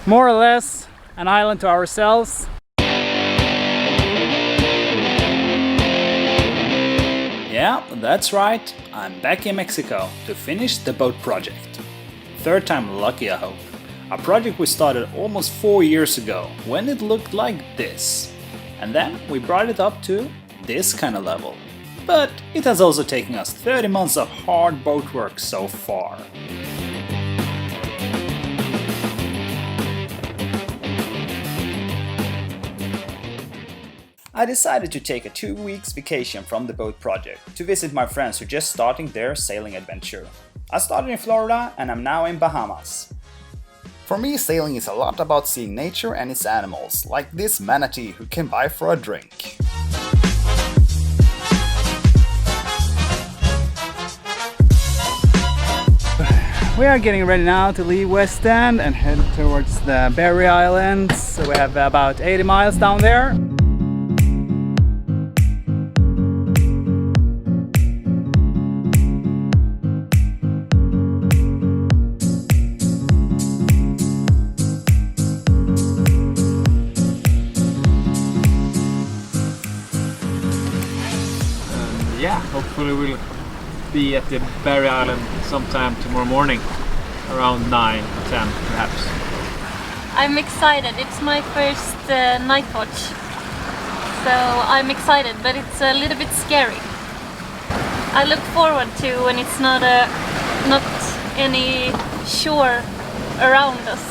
more or less an island to ourselves. Yeah, that's right. I'm back in Mexico to finish the boat project. Third time lucky, I hope. A project we started almost 4 years ago when it looked like this. And then we brought it up to this kind of level. But it has also taken us 30 months of hard boat work so far. I decided to take a 2 weeks vacation from the boat project to visit my friends who are just starting their sailing adventure. I started in Florida and I'm now in Bahamas. For me, sailing is a lot about seeing nature and its animals, like this manatee who can buy for a drink. We are getting ready now to leave West End and head towards the Berry Islands. So we have about 80 miles down there. Yeah, hopefully we'll be at the Berry Island sometime tomorrow morning, around 9, 10 perhaps. I'm excited. It's my first night watch, so I'm excited, but it's a little bit scary. I look forward to when it's not any shore around us.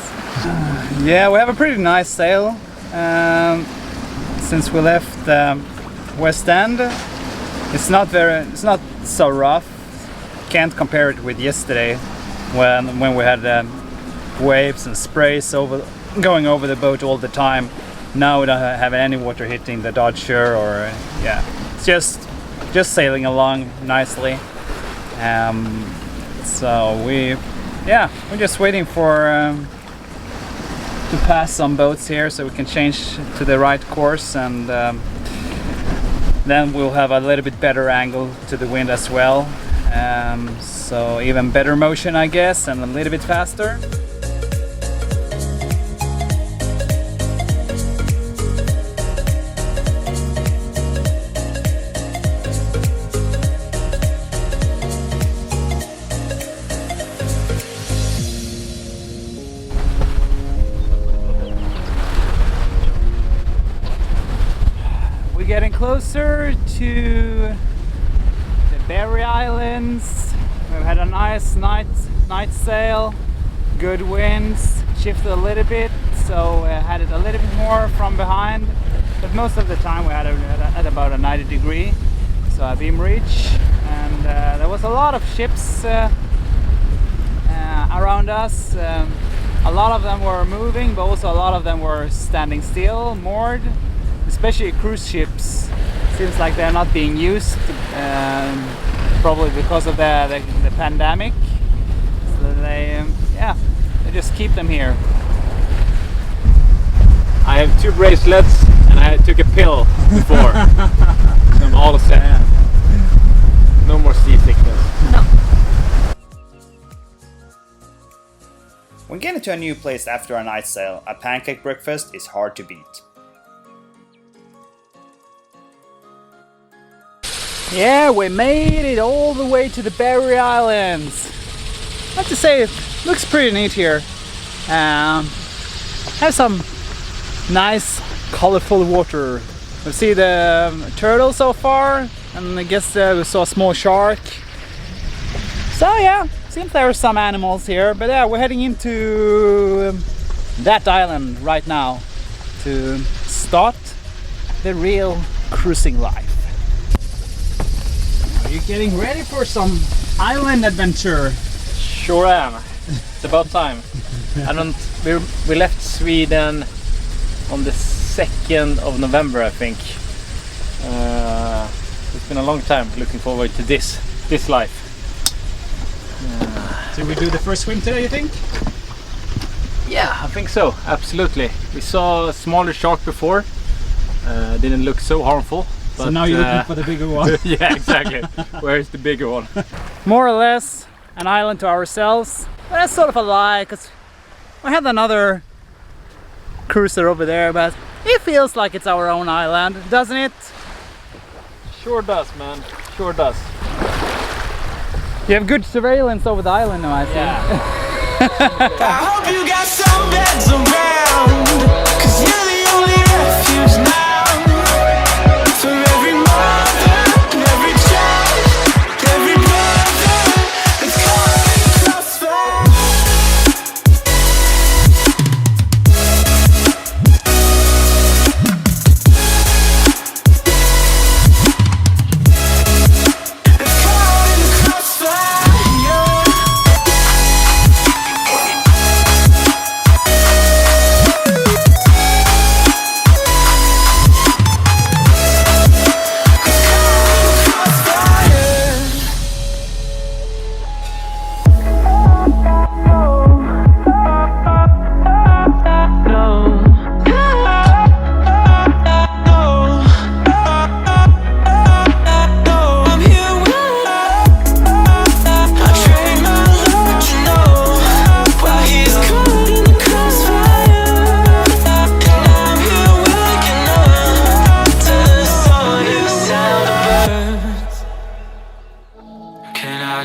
Yeah, we have a pretty nice sail since we left West End. It's not so rough. Can't compare it with yesterday when we had waves and sprays going over the boat all the time. Now we don't have any water hitting the Dodger, or yeah, it's just sailing along nicely. So we're just waiting for to pass some boats here so we can change to the right course, and then we'll have a little bit better angle to the wind as well. So even better motion, I guess, and a little bit faster. We're getting closer to the Berry Islands. We've had a nice night sail, good winds, shifted a little bit, so we had it a little bit more from behind, but most of the time we had it at about a 90 degree, so a beam reach, and there was a lot of ships around us. A lot of them were moving, but also a lot of them were standing still, moored, especially cruise ships. Seems like they're not being used, probably because of the pandemic. So they just keep them here. I have 2 bracelets and I took a pill before. So I'm all set. Yeah. No more seasickness. No. When getting to a new place after a night sail, a pancake breakfast is hard to beat. Yeah, we made it all the way to the Berry Islands. I have to say, it looks pretty neat here. Have some nice, colorful water. We see the turtle so far, and I guess we saw a small shark. So yeah, seems there are some animals here. But yeah, we're heading into that island right now to start the real cruising life. Are you getting ready for some island adventure? Sure am. It's about time. We left Sweden on the 2nd of November, I think. It's been a long time looking forward to this life. Did we do the first swim today, you think? Yeah, I think so. Absolutely. We saw a smaller shark before. Didn't look so harmful. So now you're looking for the bigger one. Yeah, exactly. Where is the bigger one? More or less an island to ourselves. But that's sort of a lie, because we had another cruiser over there, but it feels like it's our own island, doesn't it? Sure does, man. Sure does. You have good surveillance over the island now, I see. Yeah. I hope you got some beds around, 'cause you're the only refuge now. For every mother and every child, every brother that's caught in the crossfire. That's caught in the crossfire, yeah.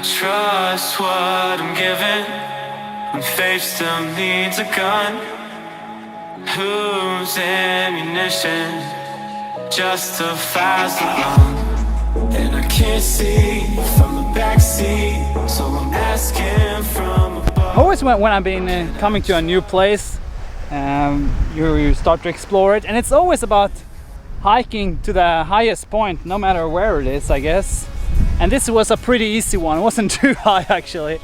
Trust what I'm given when faith still needs a gun. Whose ammunition justifies the wrong? And I can't see from the backseat, so I'm asking from above. Always when I've been coming to a new place, you start to explore it, and it's always about hiking to the highest point, no matter where it is, I guess. And this was a pretty easy one. It wasn't too high actually.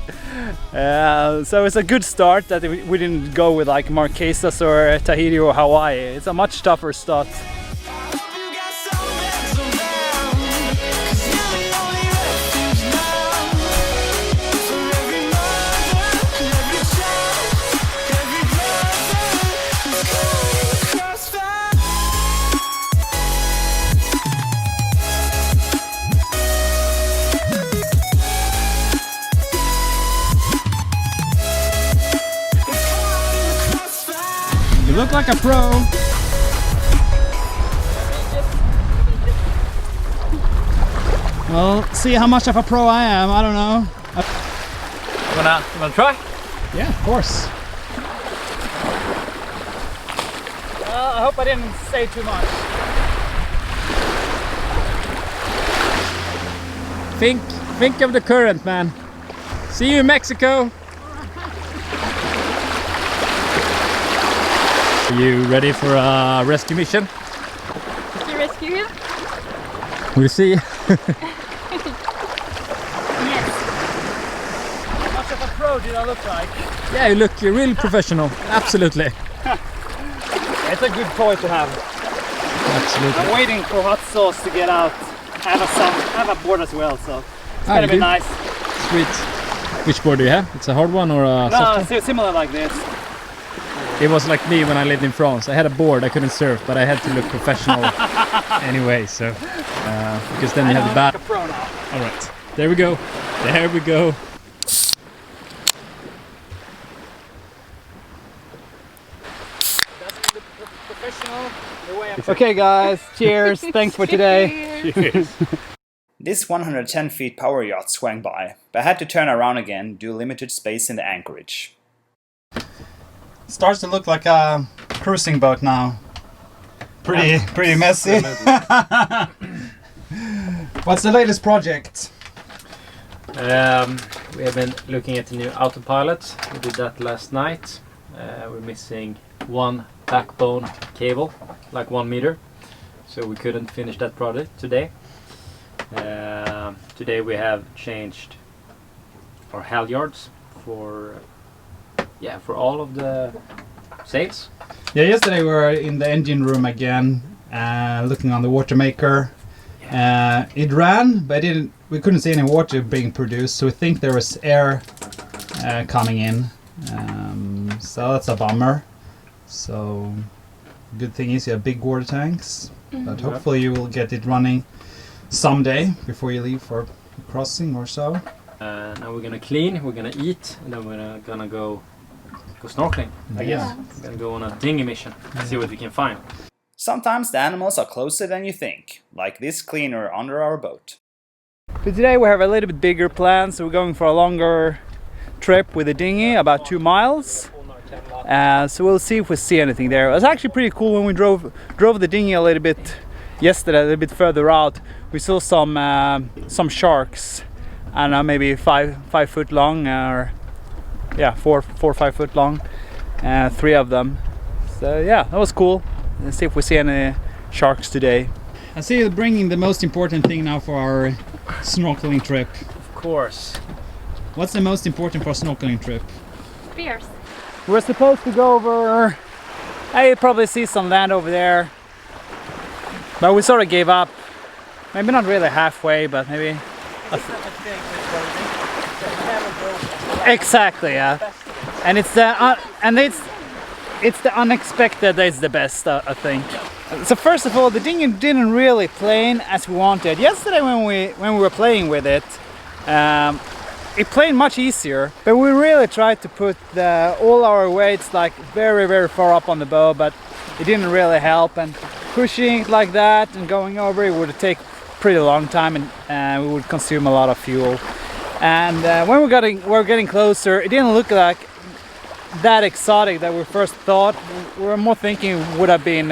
So it's a good start that we didn't go with like Marquesas or Tahiti or Hawaii. It's a much tougher start. You look like a pro. Well, see how much of a pro I am. I don't know. You wanna try? Yeah, of course. Well, I hope I didn't say too much. Think of the current, man. See you in Mexico. Are you ready for a rescue mission? Did you rescue him? We'll see. Yes. How much of a pro did I look like? Yeah, you look really professional. Absolutely. It's a good toy to have. Absolutely. I'm waiting for hot sauce to get out. I have a board as well, so it's gonna be good. nice. Sweet. Which board do you have? It's a hard one or a soft one? Similar like this. It was like me when I lived in France. I had a board, I couldn't surf, but I had to look professional anyway, so because then you have the bat. Like a pro now. All right, there we go. There we go. Okay guys, cheers, thanks for today. Cheers. This 110 feet power yacht swung by, but I had to turn around again due to limited space in the anchorage. Starts to look like a cruising boat now. Pretty messy. What's the latest project? We have been looking at the new autopilot. We did that last night. We're missing one backbone cable, like 1 meter, so we couldn't finish that project today. Today we have changed our halyards for all of the sails. Yeah, yesterday we were in the engine room again, looking on the water maker. It ran, but we couldn't see any water being produced, so we think there was air coming in. So that's a bummer. So good thing is you have big water tanks, but hopefully you will get it running someday before you leave for crossing or so. Now we're gonna clean, we're gonna eat, and then we're gonna go go snorkeling, I guess. We're gonna go on a dinghy mission, see what we can find. Sometimes the animals are closer than you think, like this cleaner under our boat. But today we have a little bit bigger plan, so we're going for a longer trip with the dinghy, about 2 miles. So we'll see if we see anything there. It was actually pretty cool when we drove the dinghy a little bit yesterday, a little bit further out. We saw some sharks, I don't know, maybe 5 foot long, or yeah, 4 or 5 foot long, 3 of them. So yeah, that was cool. Let's see if we see any sharks today. I see you bringing the most important thing now for our snorkeling trip. Of course. What's the most important for a snorkeling trip? Spears. We're supposed to go over, you probably see some land over there, but we sort of gave up. Maybe not really halfway, but maybe. Exactly, yeah. And it's the unexpected that is the best, I think. So first of all, the dinghy didn't really plane as we wanted. Yesterday when we were playing with it, it played much easier, but we really tried to put all our weights like very far up on the bow, but it didn't really help, and pushing it like that and going over it would take pretty long time, and we would consume a lot of fuel. And when we're getting closer, it didn't look like that exotic that we first thought. We were more thinking it would have been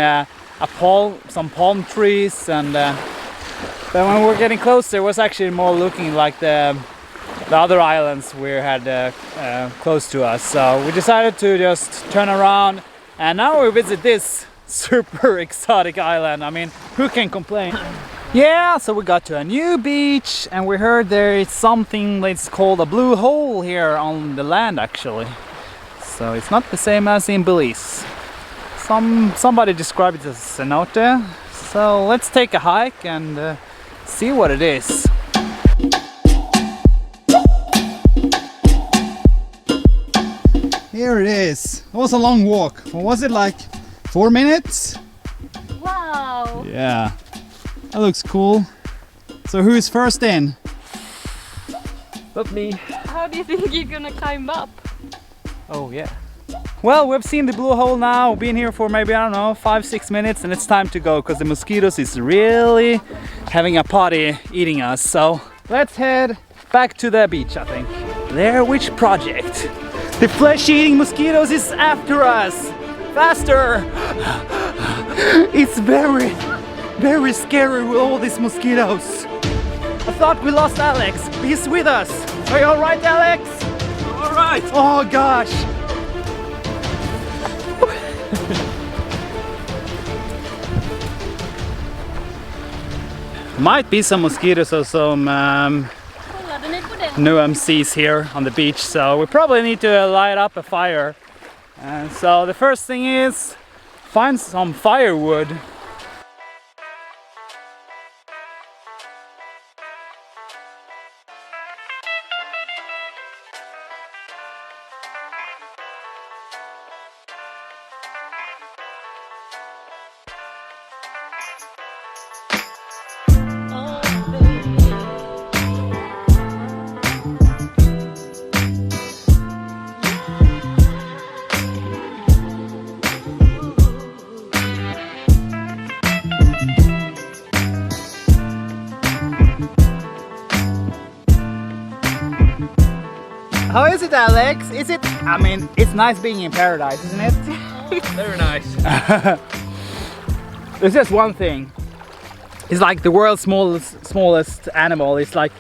some palm trees, and but when we were getting closer, it was actually more looking like the other islands we had close to us. So we decided to just turn around, and now we visit this super exotic island. I mean, who can complain? Yeah, so we got to a new beach, and we heard there is something that's called a blue hole here on the land actually. So it's not the same as in Belize. Somebody described it as a cenote. So let's take a hike and see what it is. Here it is. It was a long walk. What was it, like 4 minutes? Wow. Yeah, that looks cool. So who's first in? Not me. How do you think you're gonna climb up? Oh yeah. Well, we've seen the blue hole now. We've been here for maybe, I don't know, 5-6 minutes, and it's time to go because the mosquitoes is really having a party eating us. So let's head back to the beach, I think. Blair Witch Project. The flesh-eating mosquitoes is after us. Faster! It's very scary with all these mosquitoes. I thought we lost Alex. He's with us. Are you all right, Alex? All right. Oh gosh. Might be some mosquitoes or some new MCs here on the beach, so we probably need to light up a fire. And so the first thing is find some firewood. How is it, Alex? Is it? I mean, it's nice being in paradise, isn't it? Very nice. There's just one thing. It's like the world's smallest animal. It's like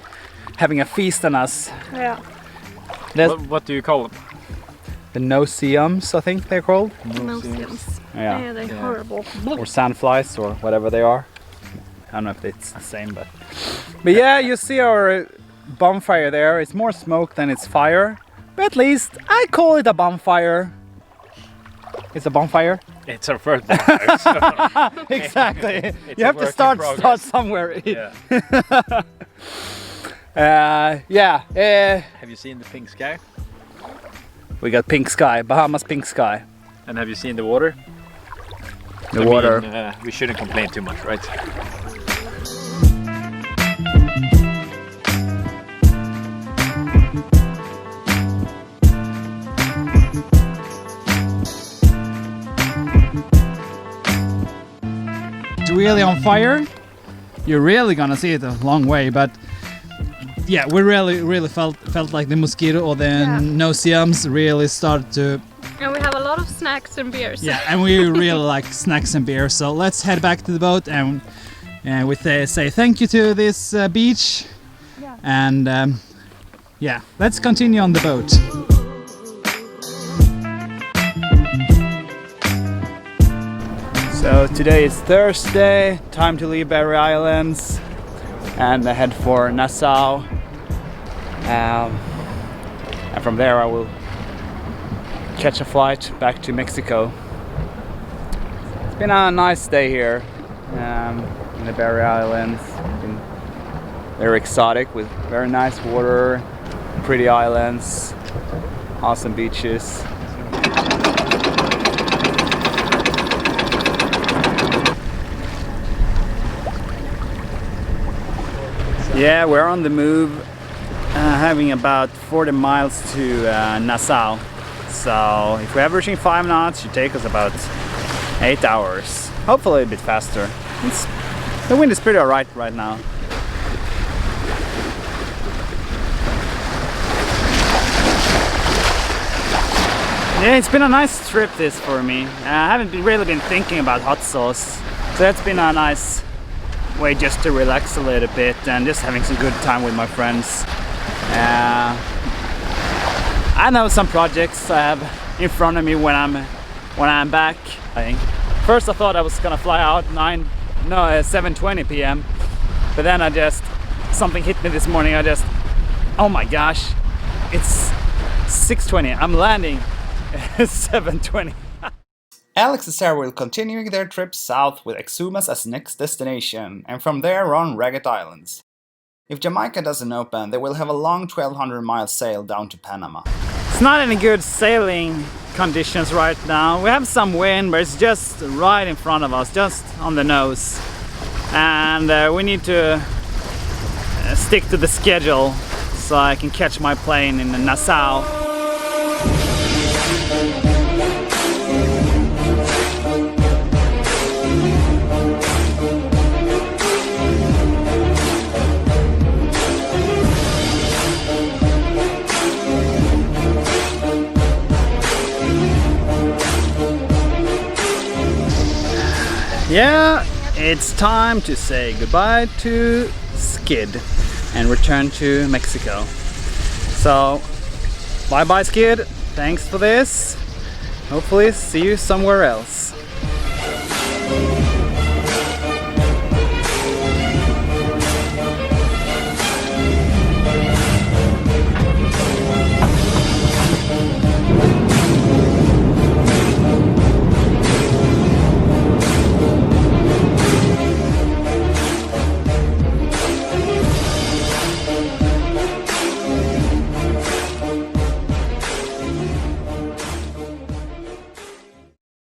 having a feast on us. Yeah. What do you call them? The no-see-ums, I think they're called. Nosiums. Yeah. Yeah, they're horrible. Or sandflies, or whatever they are. I don't know if it's the same, but yeah, you see our bonfire there. It's more smoke than it's fire, but at least I call it a bonfire. It's a bonfire. It's our first bonfire. So Exactly. It's You a have to work in start progress. somewhere. Yeah. Have you seen the pink sky? We got pink sky, Bahamas pink sky. And have you seen the water? The water. We shouldn't complain too much, right? really on fire. You're really gonna see it a long way, but yeah, we really felt like the mosquito or the no-see-ums really started to. And we have a lot of snacks and beers. Yeah, and we really like snacks and beer. So let's head back to the boat and we say thank you to this beach. Yeah. And yeah, let's continue on the boat. So today is Thursday, time to leave Barry Islands and head for Nassau. And from there I will catch a flight back to Mexico. It's been a nice day here in the Barry Islands. It's been very exotic with very nice water, pretty islands, awesome beaches. Yeah, we're on the move, having about 40 miles to Nassau. So if we're averaging 5 knots, it should take us about 8 hours. Hopefully a bit faster. The wind is pretty alright right now. Yeah, it's been a nice trip this for me. I haven't really been thinking about hot sauce. So that's been a nice way just to relax a little bit and just having some good time with my friends. I know some projects I have in front of me when I'm back. First I thought I was gonna fly out 7:20 p.m. But then something hit me this morning. Oh my gosh, it's 6:20. I'm landing at 7:20. Alex and Sarah will continue their trip south with Exumas as next destination, and from there on Ragged Islands. If Jamaica doesn't open, they will have a long 1,200-mile sail down to Panama. It's not any good sailing conditions right now. We have some wind, but it's just right in front of us, just on the nose. And we need to stick to the schedule so I can catch my plane in Nassau. Yeah, it's time to say goodbye to Skid and return to Mexico. So, bye bye Skid, thanks for this. Hopefully see you somewhere else.